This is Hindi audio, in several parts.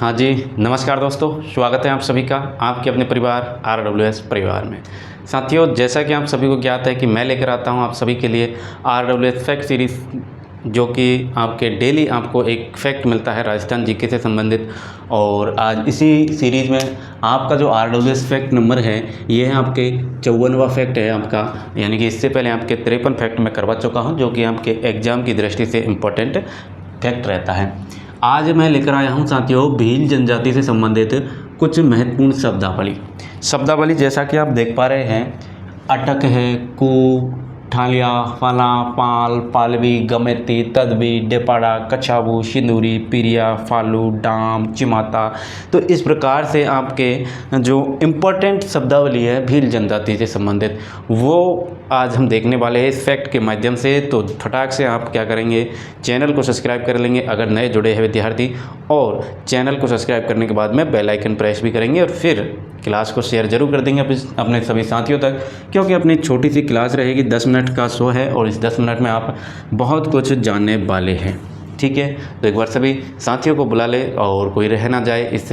हाँ जी, नमस्कार दोस्तों, स्वागत है आप सभी का आपके अपने परिवार RWS परिवार में। साथियों, जैसा कि आप सभी को ज्ञात है कि मैं लेकर आता हूँ आप सभी के लिए RWS फैक्ट सीरीज़, जो कि आपके डेली आपको एक फैक्ट मिलता है राजस्थान जीके से संबंधित। और आज इसी सीरीज़ में आपका जो RWS फैक्ट नंबर है ये है आपके 54वां फैक्ट है आपका, यानी कि इससे पहले आपके 53 फैक्ट मैं करवा चुका हूँ, जो कि आपके एग्ज़ाम की दृष्टि से इम्पोर्टेंट फैक्ट रहता है। आज मैं लेकर आया हूं साथियों भील जनजाति से संबंधित कुछ महत्वपूर्ण शब्दावली जैसा कि आप देख पा रहे हैं। अटक है, कू, ठालिया, फला, पाल, पालवी, गमेती, तदवी, डेपाड़ा, कछाबू, सिंदूरी, पिरिया, फालू, डाम, चिमाता। तो इस प्रकार से आपके जो इम्पोर्टेंट शब्दावली है भील जनजाति से संबंधित, वो आज हम देखने वाले हैं इस फैक्ट के माध्यम से। तो फटाक से आप क्या करेंगे, चैनल को सब्सक्राइब कर लेंगे अगर नए जुड़े हैं विद्यार्थी, और चैनल को सब्सक्राइब करने के बाद में बेल आइकन प्रेस भी करेंगे, और फिर क्लास को शेयर जरूर कर देंगे अपने सभी साथियों तक, क्योंकि अपनी छोटी सी क्लास रहेगी, 10 मिनट का शो है और इस 10 मिनट में आप बहुत कुछ जानने वाले हैं। ठीक है, तो एक बार सभी साथियों को बुला ले और कोई रह ना जाए इस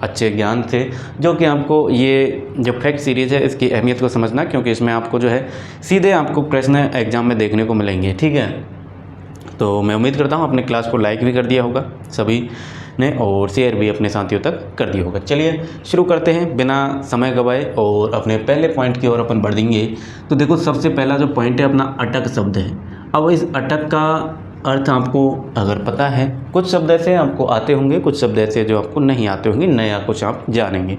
अच्छे ज्ञान से, जो कि आपको ये जो फैक्ट सीरीज़ है इसकी अहमियत को समझना, क्योंकि इसमें आपको जो है सीधे आपको प्रश्न एग्जाम में देखने को मिलेंगे। ठीक है, तो मैं उम्मीद करता हूँ अपने क्लास को लाइक भी कर दिया होगा सभी ने और शेयर भी अपने साथियों तक कर दिया होगा। चलिए शुरू करते हैं बिना समय गवाए और अपने पहले पॉइंट की ओर अपन बढ़ देंगे। तो देखो, सबसे पहला जो पॉइंट है अपना अटक शब्द है। अब इस अटक का अर्थ आपको अगर पता है, कुछ शब्द ऐसे आपको आते होंगे, कुछ शब्द ऐसे जो आपको नहीं आते होंगे, नया कुछ आप जानेंगे।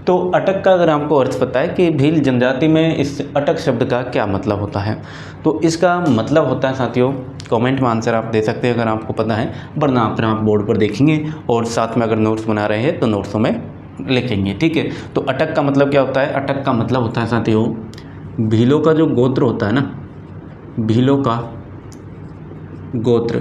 तो अटक का अगर आपको अर्थ पता है कि भील जनजाति में इस अटक शब्द का क्या मतलब होता है, तो इसका मतलब होता है साथियों, कमेंट में आंसर आप दे सकते हैं अगर आपको पता है, वरना फिर आप बोर्ड पर देखेंगे और साथ में अगर नोट्स बना रहे हैं तो नोट्सों में लिखेंगे। ठीक है, तो अटक का मतलब क्या होता है? अटक का मतलब होता है साथियों भीलों का जो गोत्र होता है ना, भीलों का गोत्र,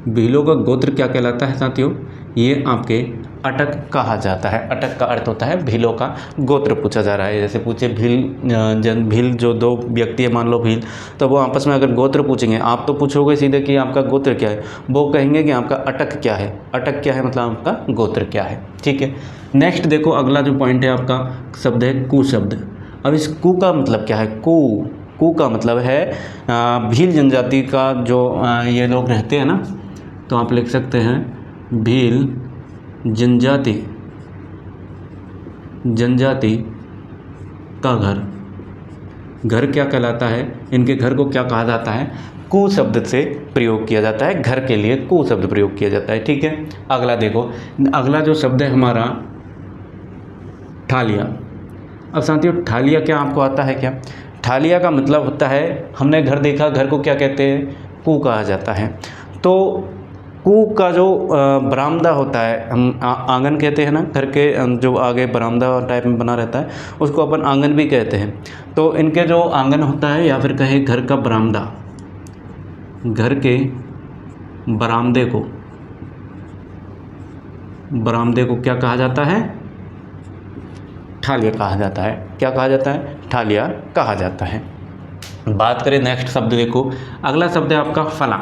भीलों का गोत्र क्या कहलाता है साथियों? ये आपके अटक कहा जाता है। अटक का अर्थ होता है भीलों का गोत्र पूछा जा रहा है। जैसे पूछे भील जो दो व्यक्ति है, मान लो भील, तो वो आपस में अगर गोत्र पूछेंगे, आप तो पूछोगे सीधे कि आपका गोत्र क्या है, वो कहेंगे कि आपका अटक क्या है। अटक क्या है मतलब आपका गोत्र क्या है। ठीक है, नेक्स्ट देखो, अगला जो पॉइंट है आपका शब्द है कू शब्द। अब इस कू का मतलब क्या है? कू का मतलब है भील जनजाति का जो ये लोग रहते हैं ना, तो आप लिख सकते हैं भील जनजाति का घर क्या कहलाता है? इनके घर को क्या कहा जाता है? कू शब्द से प्रयोग किया जाता है, घर के लिए कू शब्द प्रयोग किया जाता है। ठीक है, अगला देखो, अगला जो शब्द है हमारा ठालिया। अब साथियों, ठालिया क्या आपको आता है क्या? ठालिया का मतलब होता है, हमने घर देखा, घर को क्या कहते हैं? कू कहा जाता है। तो कू का जो बरामदा होता है, हम आंगन कहते हैं ना, घर के जो आगे बरामदा टाइप में बना रहता है, उसको अपन आंगन भी कहते हैं। तो इनके जो आंगन होता है, या फिर कहे घर का बरामदा, घर के बरामदे को क्या कहा जाता है? ठालिया कहा जाता है। क्या कहा जाता है? ठालिया कहा जाता है। बात करें नेक्स्ट शब्द, देखो अगला शब्द है आपका फला।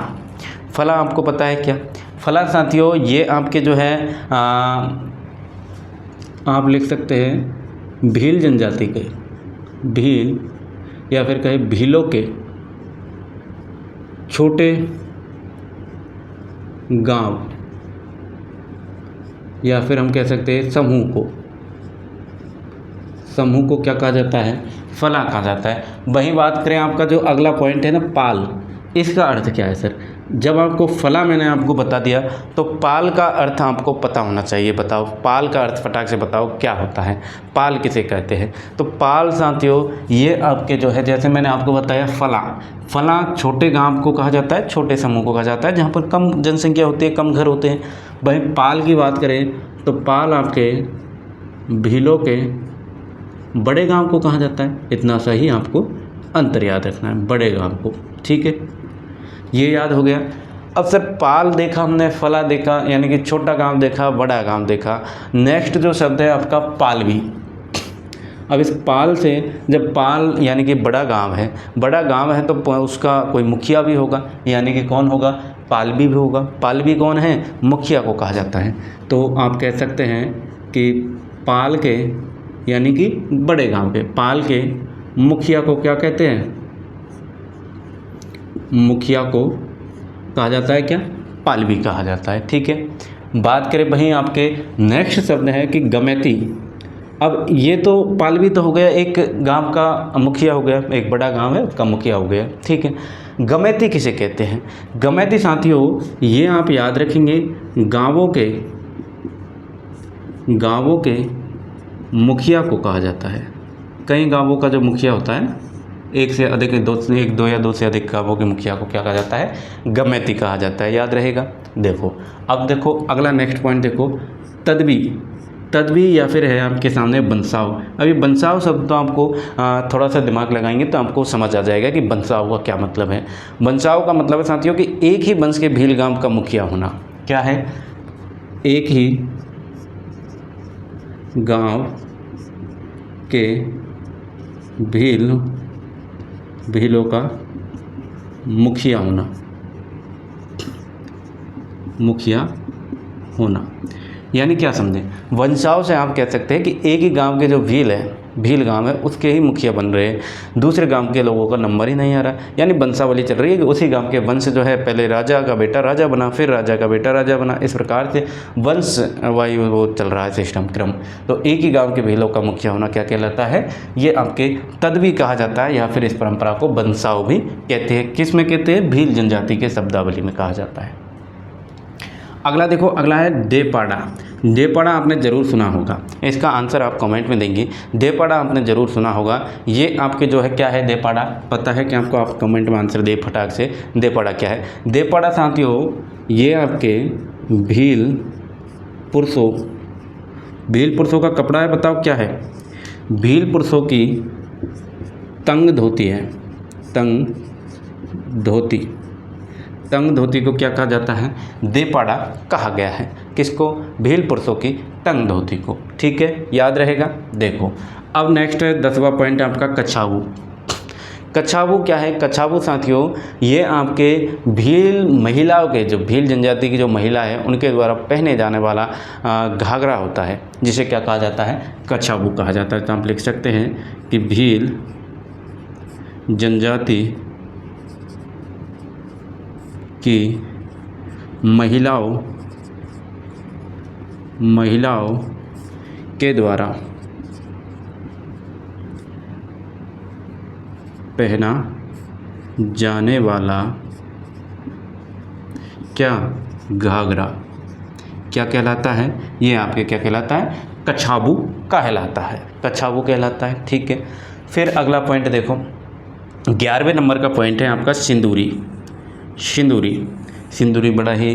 फला आपको पता है क्या? फला साथियों ये आपके जो है आप लिख सकते हैं भील जनजाति के, भील या फिर कहे भीलों के छोटे गांव, या फिर हम कह सकते हैं समूह को क्या कहा जाता है? फला कहा जाता है। वहीं बात करें आपका जो अगला पॉइंट है ना पाल, इसका अर्थ क्या है सर? जब आपको फला मैंने आपको बता दिया, तो पाल का अर्थ आपको पता होना चाहिए। बताओ पाल का अर्थ फटाक से बताओ क्या होता है? पाल किसे कहते हैं? तो पाल साथियों ये आपके जो है, जैसे मैंने आपको बताया फला छोटे गांव को कहा जाता है, छोटे समूह को कहा जाता है, जहाँ पर कम जनसंख्या होती है, कम घर होते हैं। वहीं पाल की बात करें तो पाल आपके भीलों के बड़े गांव को कहा जाता है। इतना सा ही आपको अंतर याद रखना है, बड़े गांव को। ठीक है, ये याद हो गया। अब सर पाल देखा हमने, फला देखा, यानी कि छोटा गांव देखा, बड़ा गांव देखा। नेक्स्ट जो शब्द है आपका पालवी। अब इस पाल से, जब पाल यानी कि बड़ा गांव है तो उसका कोई मुखिया भी होगा, यानी कि कौन होगा? पालवी भी होगा। पालवी कौन है? मुखिया को कहा जाता है। तो आप कह सकते हैं कि पाल के यानी कि बड़े गांव के पाल के मुखिया को क्या कहते हैं? मुखिया को कहा जाता है क्या? पालवी कहा जाता है। ठीक है, बात करें वहीं आपके नेक्स्ट शब्द है कि गमैती। अब ये तो पालवी तो हो गया, एक गांव का मुखिया हो गया, एक बड़ा गांव है उसका मुखिया हो गया। ठीक है, गमैती किसे कहते हैं? गमैती साथियों, ये आप याद रखेंगे, गांवों के मुखिया को कहा जाता है। कई गांवों का जो मुखिया होता है ना, एक दो या दो से अधिक गांवों के मुखिया को क्या कहा जाता है? गमैती कहा जाता है। याद रहेगा। देखो, अब देखो अगला नेक्स्ट पॉइंट देखो, तदबी या फिर है आपके सामने बंसाव। अभी बंसाव शब्द तो आपको थोड़ा सा दिमाग लगाएंगे तो आपको समझ आ जाएगा कि बंसाव का क्या मतलब है। बंसाव का मतलब है साथियों कि एक ही वंश के भील गांव का मुखिया होना। क्या है? एक ही गांव के भीलों का मुखिया होना। यानी क्या समझें? वंशाव से आप कह सकते हैं कि एक ही गांव के जो भील गांव है उसके ही मुखिया बन रहे हैं, दूसरे गांव के लोगों का नंबर ही नहीं आ रहा। यानी वंशावली चल रही है कि उसी गांव के वंश जो है पहले राजा का बेटा राजा बना, फिर राजा का बेटा राजा बना, इस प्रकार से वंश वायु वो चल रहा है सिस्टम क्रम। तो एक ही गाँव के भीलों का मुखिया होना क्या कहलाता है? ये आपके तदबी कहा जाता है, या फिर इस परंपरा को बंसाव भी कहते हैं। किस में कहते हैं? भील जनजाति के शब्दावली में कहा जाता है। अगला देखो, अगला है देपाड़ा। देपाड़ा आपने ज़रूर सुना होगा, इसका आंसर आप कमेंट में देंगे। देपाड़ा आपने ज़रूर सुना होगा। ये आपके जो है क्या है? देपाड़ा पता है कि आपको? आप कमेंट में आंसर दे फटाक से। देपाड़ा क्या है? देपाड़ा साथियों, ये आपके भील पुरुषों का कपड़ा है। बताओ क्या है? भील पुरुषों की तंग धोती है। तंग धोती को क्या कहा जाता है? देपाड़ा कहा गया है। किसको? भील पुरुषों की तंग धोती को। ठीक है, याद रहेगा। देखो, अब नेक्स्ट है 10वां पॉइंट आपका कछावू। कछावू क्या है? कछावू साथियों, ये आपके भील महिलाओं के, जो भील जनजाति की जो महिला है उनके द्वारा पहने जाने वाला घाघरा होता है, जिसे क्या कहा जाता है? कछावू कहा जाता है। तो आप लिख सकते हैं कि भील जनजाति की महिलाओं के द्वारा पहना जाने वाला क्या? घाघरा क्या कहलाता है? ये आपके क्या कहलाता है? कछावू कहलाता है। कछावू कहलाता है। ठीक है, फिर अगला पॉइंट देखो, 11वें नंबर का पॉइंट है आपका सिंदूरी बड़ा ही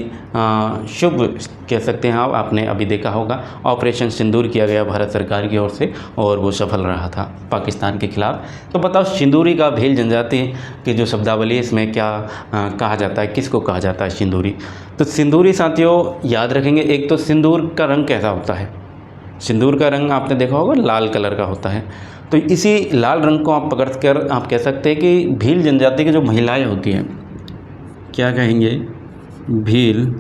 शुभ कह सकते हैं आप। आपने अभी देखा होगा ऑपरेशन सिंदूर किया गया भारत सरकार की ओर से, और वो सफल रहा था पाकिस्तान के खिलाफ। तो बताओ, सिंदूरी का भील जनजाति की जो शब्दावली है इसमें क्या कहा जाता है? किसको कहा जाता है सिंदूरी? तो सिंदूरी साथियों याद रखेंगे, एक तो सिंदूर का रंग कैसा होता है? सिंदूर का रंग आपने देखा होगा लाल कलर का होता है। तो इसी लाल रंग को आप पकड़ कर आप कह सकते हैं कि भील जनजाति की जो महिलाएँ होती हैं, क्या कहेंगे? भील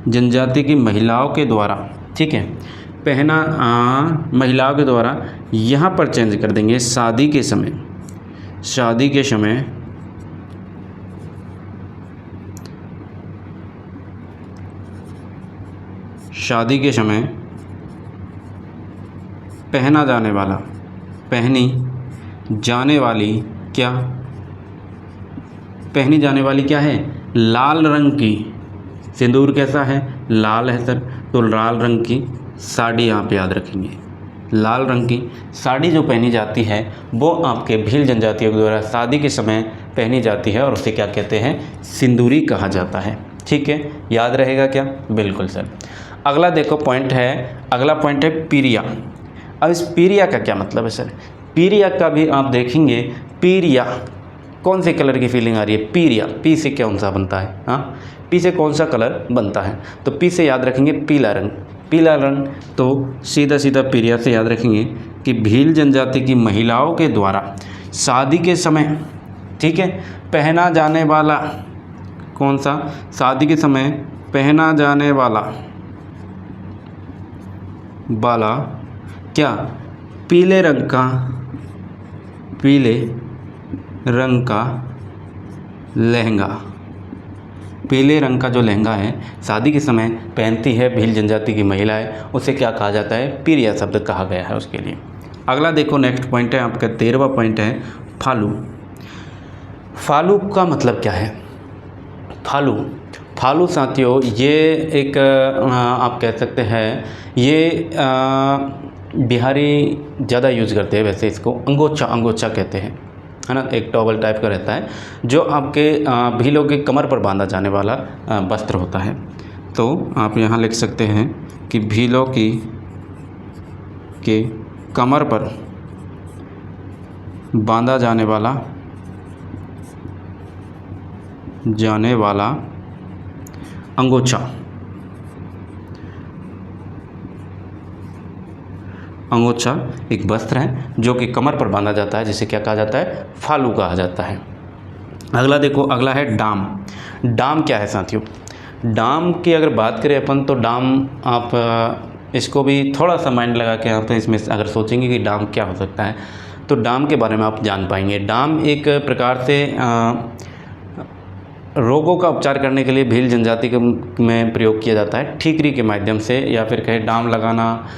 जनजाति की महिलाओं के द्वारा, ठीक है, पहना महिलाओं के द्वारा, यहाँ पर चेंज कर देंगे शादी के समय पहनी जाने वाली क्या है? लाल रंग की। सिंदूर कैसा है? लाल है सर, तो लाल रंग की साड़ी आप याद रखेंगे। लाल रंग की साड़ी जो पहनी जाती है वो आपके भील जनजातियों के द्वारा शादी के समय पहनी जाती है, और उसे क्या कहते हैं? सिंदूरी कहा जाता है। ठीक है, याद रहेगा क्या? बिल्कुल सर। अगला देखो पॉइंट है पीरिया। अब इस पीरिया का क्या मतलब है सर? पीरिया का भी आप देखेंगे, पीरिया कौन से कलर की फीलिंग आ रही है? पीरिया, पी से कौन सा बनता है? हाँ, पी से कौन सा कलर बनता है? तो पी से याद रखेंगे पीला रंग। तो सीधा पीरिया से याद रखेंगे कि भील जनजाति की महिलाओं के द्वारा शादी के समय, ठीक है, पहना जाने वाला कौन सा? शादी के समय पहना जाने वाला क्या? पीले रंग का लहंगा। पीले रंग का जो लहंगा है शादी के समय पहनती है भील जनजाति की महिलाएं, उसे क्या कहा जाता है? पीरिया शब्द कहा गया है उसके लिए। अगला देखो, नेक्स्ट पॉइंट है आपका 13वां पॉइंट है फालू। फालू का मतलब क्या है? फालू साथियों ये एक आप कह सकते हैं ये बिहारी ज़्यादा यूज़ करते हैं। वैसे इसको अंगोछा कहते हैं, है ना। एक टॉवल टाइप का रहता है जो आपके भीलों के कमर पर बांधा जाने वाला वस्त्र होता है। तो आप यहाँ लिख सकते हैं कि भीलों के कमर पर बांधा जाने वाला अंगोछा एक वस्त्र है जो कि कमर पर बांधा जाता है, जिसे क्या कहा जाता है? फालू कहा जाता है। अगला देखो, अगला है डाम। डाम क्या है साथियों? डाम की अगर बात करें अपन तो डाम आप इसको भी थोड़ा सा माइंड लगा के आप इसमें अगर सोचेंगे कि डाम क्या हो सकता है तो डाम के बारे में आप जान पाएंगे। डाम एक प्रकार से रोगों का उपचार करने के लिए भील जनजाति में प्रयोग किया जाता है, ठीकरी के माध्यम से, या फिर कहे डाम लगाना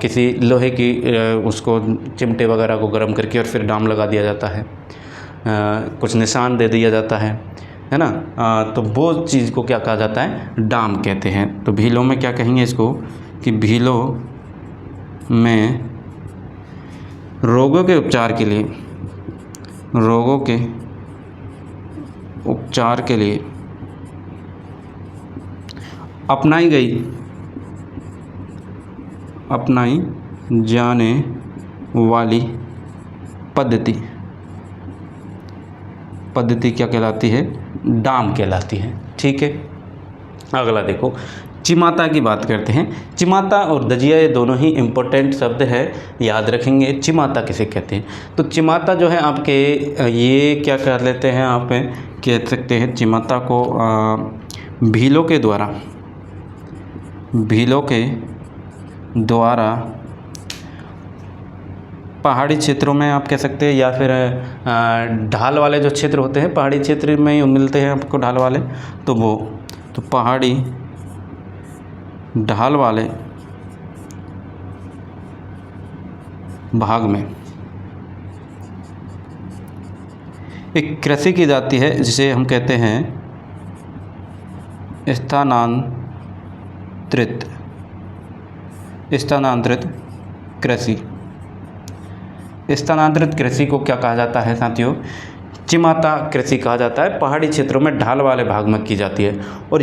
किसी लोहे की उसको चिमटे वगैरह को गर्म करके और फिर डाम लगा दिया जाता है, कुछ निशान दे दिया जाता है ना। तो वो चीज़ को क्या कहा जाता है? डाम कहते हैं। तो भीलों में क्या कहेंगे इसको कि भीलों में रोगों के उपचार के लिए अपनाई जाने वाली पद्धति क्या कहलाती है? डाम कहलाती है। ठीक है। अगला देखो, चिमाता की बात करते हैं। चिमाता और दजिया ये दोनों ही इम्पोर्टेंट शब्द है, याद रखेंगे। चिमाता किसे कहते हैं? तो चिमाता जो है आपके ये क्या कर लेते हैं, आप कह सकते हैं चिमाता को भीलों के द्वारा पहाड़ी क्षेत्रों में आप कह सकते हैं, या फिर ढाल वाले जो क्षेत्र होते हैं पहाड़ी क्षेत्र में मिलते हैं आपको ढाल वाले, तो पहाड़ी ढाल वाले भाग में एक कृषि की जाती है जिसे हम कहते हैं स्थानांतरित कृषि। स्थानांतरित कृषि को क्या कहा जाता है साथियों? चिमाता कृषि कहा जाता है। पहाड़ी क्षेत्रों में ढाल वाले भाग में की जाती है, और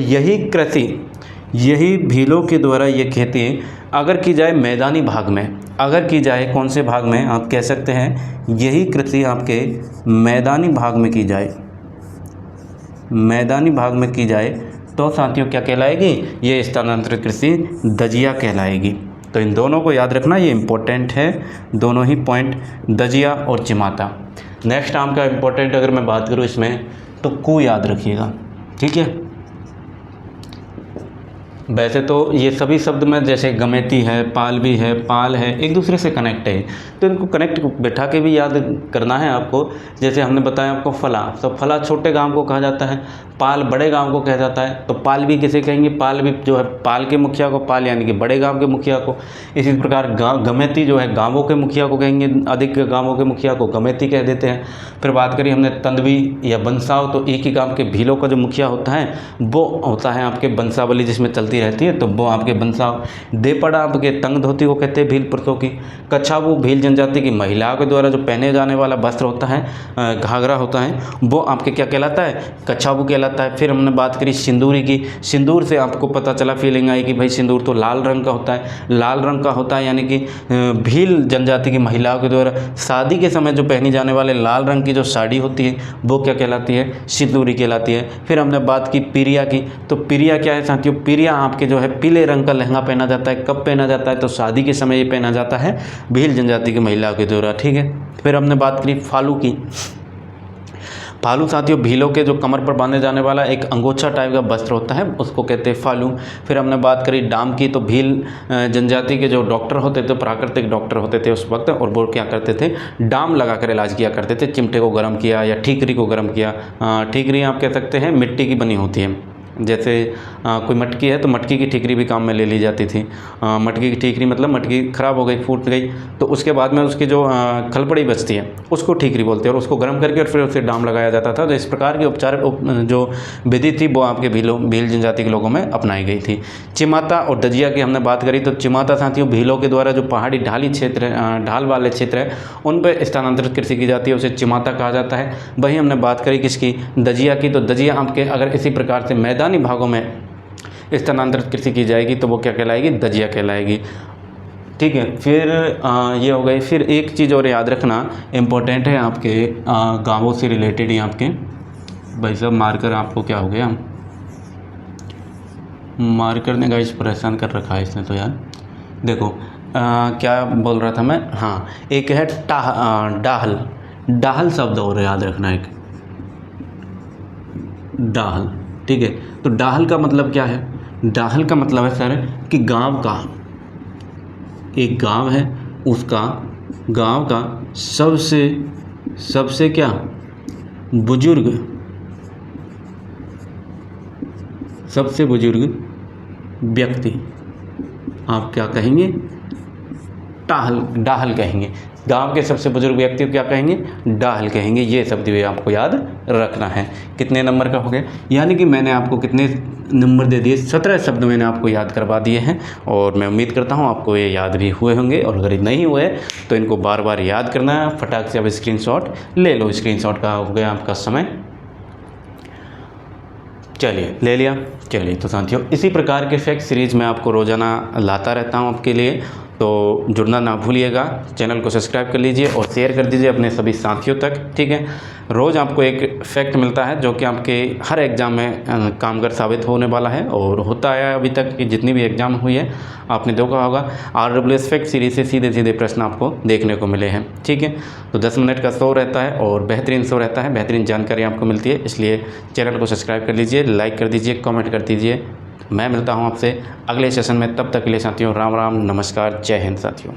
यही भीलों के द्वारा ये खेती अगर की जाए मैदानी भाग में, अगर की जाए कौन से भाग में, आप कह सकते हैं यही कृषि आपके मैदानी भाग में की जाए तो साथियों क्या कहलाएगी? ये स्थानांतरित कृषि दजिया कहलाएगी। तो इन दोनों को याद रखना, ये इम्पोर्टेंट है दोनों ही पॉइंट, दजिया और चिमाता। नेक्स्ट आपका इम्पोर्टेंट अगर मैं बात करूँ इसमें तो कू याद रखिएगा। ठीक है। वैसे तो ये सभी शब्द में जैसे गमेती है, पाल भी है, पाल है, एक दूसरे से कनेक्ट है, तो इनको कनेक्ट बैठा के भी याद करना है आपको। जैसे हमने बताया आपको फला, तो फला छोटे गांव को कहा जाता है, पाल बड़े गांव को कहा जाता है। तो पाल भी किसे कहेंगे? पाल भी जो है पाल के मुखिया को, पाल यानी कि बड़े गांव के मुखिया को। इसी प्रकार गमेती जो है गांवों के मुखिया को कहेंगे, अधिक गांवों के मुखिया को गमेती कह देते हैं। फिर बात करिए हमने तंदवी या बंसाव, तो एक ही गांव के भीलों का जो मुखिया होता है वो होता है आपके बंसावली, जिसमें चलती रहती है, तो वो आपके बंसाव। देपड़ा आपके तंग धोती को कहते हैं भील पुरुषों की। कछावू भील जनजाति की महिलाओं के द्वारा जो पहने जाने वाला वस्त्र होता है, घाघरा होता है, वो आपके क्या कहलाता है? कछावू कहलाता है। फिर हमने बात करी सिंदूरी की। सिंदूर से आपको पता चला, फीलिंग आई कि भाई सिंदूर तो लाल रंग का होता है, लाल रंग का होता है, यानी कि भील जनजाति की महिलाओं के द्वारा शादी के समय जो पहनी जाने वाले लाल रंग की जो साड़ी होती है वो क्या कहलाती है? सिंदूरी कहलाती है। फिर हमने बात की पीरिया की, तो पीरिया क्या है साथियों? पीरिया आपके जो है पीले रंग का लहंगा पहना जाता है। कब पहना जाता है? तो शादी के समय ये पहना जाता है भील जनजाति की महिलाओं के द्वारा। ठीक है। फिर हमने बात करी फालू की। फालू साथियों भीलों के जो कमर पर बांधे जाने वाला एक अंगोछा टाइप का वस्त्र होता है, उसको कहते हैं फालू। फिर हमने बात करी डाम की, तो भील जनजाति के जो डॉक्टर होते थे, प्राकृतिक डॉक्टर होते थे उस वक्त, और वो क्या करते थे, डाम लगा कर इलाज किया करते थे। चिमटे को गर्म किया या ठीकरी को गर्म किया। ठीकरी आप कह सकते हैं मिट्टी की बनी होती है, जैसे कोई मटकी है तो मटकी की ठीकरी भी काम में ले ली जाती थी। मटकी की ठीकरी मतलब मटकी ख़राब हो गई, फूट गई, तो उसके बाद में उसकी जो खलपड़ी बचती है उसको ठीकरी बोलते हैं, और उसको गर्म करके और फिर उसे डाम लगाया जाता था। तो इस प्रकार की उपचार जो विधि थी वो आपके भील जनजाति के लोगों में अपनाई गई थी। चिमाता और दजिया की हमने बात करी, तो चिमाता साथियों भीलों के द्वारा जो पहाड़ी ढाली क्षेत्र ढाल वाले क्षेत्र है उन पर स्थानांतरित कृषि की जाती है, उसे चिमाता कहा जाता है। वहीं हमने बात करी किसकी, दजिया की, तो दजिया आपके अगर इसी प्रकार से मैदानी भागों में स्थानांतरित कृषि की जाएगी तो वो क्या कहलाएगी, दजिया कहलाएगी। ठीक है, फिर ये हो गई। फिर एक चीज़ और याद रखना इम्पोर्टेंट है आपके गांवों से रिलेटेड ही आपके, भाई साहब मार्कर आपको क्या हो गया, मार्कर ने गाइस परेशान कर रखा है इसने तो यार। देखो क्या बोल रहा था मैं, हाँ एक है डाहल, डाहल शब्द और याद रखना एक डाहल। ठीक है, तो डाहल का मतलब क्या है, डाहल का मतलब है सर कि गांव का, एक गांव है उसका, गांव का सबसे क्या बुजुर्ग, सबसे बुजुर्ग व्यक्ति आप क्या कहेंगे, डाहल कहेंगे। गांव के सबसे बुजुर्ग व्यक्ति को क्या कहेंगे, डाहल कहेंगे। ये शब्द भी आपको याद रखना है। कितने नंबर का हो गया, यानी कि मैंने आपको कितने नंबर दे दिए, 17 शब्द मैंने आपको याद करवा दिए हैं, और मैं उम्मीद करता हूँ आपको ये याद भी हुए होंगे, और अगर नहीं हुए तो इनको बार बार याद करना है। फटाक से अब स्क्रीनशॉट ले लो, स्क्रीनशॉट का हो गया आपका समय, चलिए ले लिया। चलिए तो साथियों इसी प्रकार के फैक्ट सीरीज़ मैं आपको रोज़ाना लाता रहता हूँ आपके लिए, तो जुड़ना ना भूलिएगा। चैनल को सब्सक्राइब कर लीजिए और शेयर कर दीजिए अपने सभी साथियों तक। ठीक है, रोज़ आपको एक फैक्ट मिलता है जो कि आपके हर एग्ज़ाम में कामगर साबित होने वाला है, और होता है अभी तक की जितनी भी एग्ज़ाम हुई है आपने देखा होगा। RWS फैक्ट सीरीज़ से सीधे सीधे प्रश्न आपको देखने को मिले हैं। ठीक है, तो 10 मिनट का शो रहता है और बेहतरीन शो रहता है, बेहतरीन जानकारी आपको मिलती है, इसलिए चैनल को सब्सक्राइब कर लीजिए, लाइक कर दीजिए, कमेंट कर दीजिए। मैं मिलता हूं आपसे अगले सेशन में, तब तक के लिए साथियों राम राम, नमस्कार, जय हिंद साथियों।